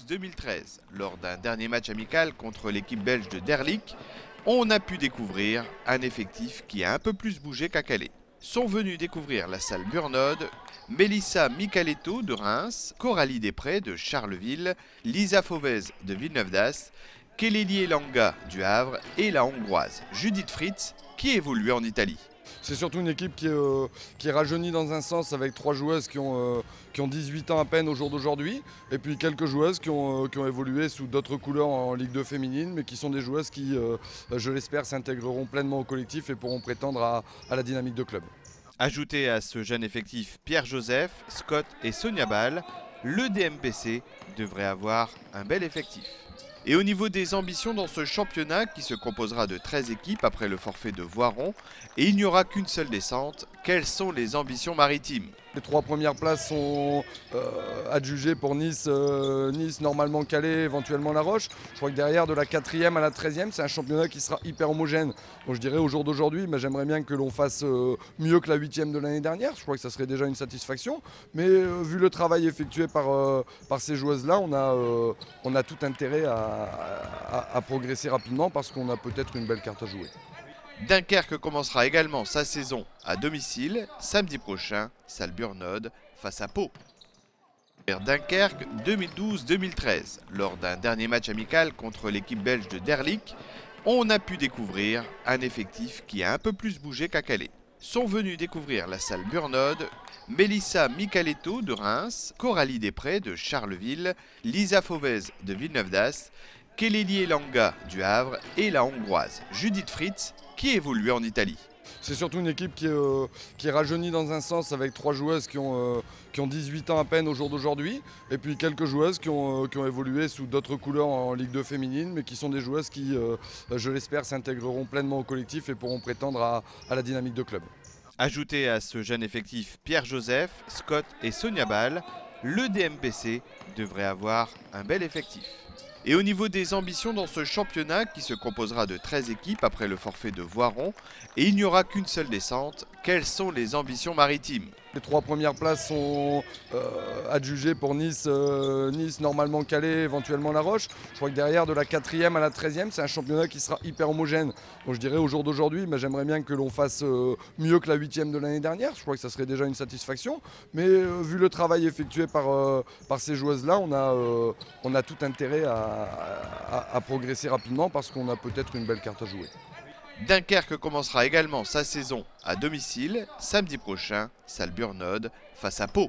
2012-2013, lors d'un dernier match amical contre l'équipe belge de Derlik, on a pu découvrir un effectif qui a un peu plus bougé qu'à Calais. Sont venus découvrir la salle Burnode Mélissa Micaletto de Reims, Coralie Després de Charleville, Lisa Fauvez de Villeneuve-d'Ascq, Kelly Langa du Havre et la Hongroise Judith Fritz qui évolue en Italie. C'est surtout une équipe qui est rajeunie dans un sens, avec 3 joueuses qui ont 18 ans à peine au jour d'aujourd'hui, et puis quelques joueuses qui ont évolué sous d'autres couleurs en Ligue 2 féminine, mais qui sont des joueuses qui, je l'espère, s'intégreront pleinement au collectif et pourront prétendre à la dynamique de club. Ajoutez à ce jeune effectif Pierre-Joseph, Scott et Sonia Ball, le DMPC devrait avoir un bel effectif. Et au niveau des ambitions dans ce championnat qui se composera de 13 équipes après le forfait de Voiron, et il n'y aura qu'une seule descente, quelles sont les ambitions maritimes ? Les 3 premières places sont adjugées pour Nice, normalement Calais, éventuellement La Roche. Je crois que derrière, de la 4e à la 13e, c'est un championnat qui sera hyper homogène. Donc je dirais au jour d'aujourd'hui, j'aimerais bien que l'on fasse mieux que la 8e de l'année dernière. Je crois que ça serait déjà une satisfaction. Mais vu le travail effectué par ces joueuses-là, on a tout intérêt à progresser rapidement parce qu'on a peut-être une belle carte à jouer. Dunkerque commencera également sa saison à domicile, samedi prochain, salle Burnode face à Pau. Dunkerque 2012-2013, lors d'un dernier match amical contre l'équipe belge de Derlik, on a pu découvrir un effectif qui a un peu plus bougé qu'à Calais. Sont venus découvrir la salle Burnode Mélissa Micaletto de Reims, Coralie Després de Charleville, Lisa Fauvez de Villeneuve-d'Ascq, Kelly Langa du Havre et la Hongroise Judith Fritz qui évolue en Italie. C'est surtout une équipe qui est rajeunie dans un sens, avec 3 joueuses qui ont 18 ans à peine au jour d'aujourd'hui, et puis quelques joueuses qui ont évolué sous d'autres couleurs en Ligue 2 féminine, mais qui sont des joueuses qui, je l'espère, s'intégreront pleinement au collectif et pourront prétendre à la dynamique de club. Ajoutez à ce jeune effectif Pierre-Joseph, Scott et Sonia Ball, le DMPC devrait avoir un bel effectif. Et au niveau des ambitions dans ce championnat qui se composera de 13 équipes après le forfait de Voiron, et il n'y aura qu'une seule descente, quelles sont les ambitions maritimes ? Les 3 premières places sont adjugées pour Nice, normalement Calais, éventuellement La Roche. Je crois que derrière, de la 4e à la 13e, c'est un championnat qui sera hyper homogène. Donc je dirais au jour d'aujourd'hui, j'aimerais bien que l'on fasse mieux que la 8e de l'année dernière. Je crois que ça serait déjà une satisfaction. Mais vu le travail effectué par ces joueuses-là, on a tout intérêt à progresser rapidement parce qu'on a peut-être une belle carte à jouer. Dunkerque commencera également sa saison à domicile, samedi prochain, salle Burnode face à Pau.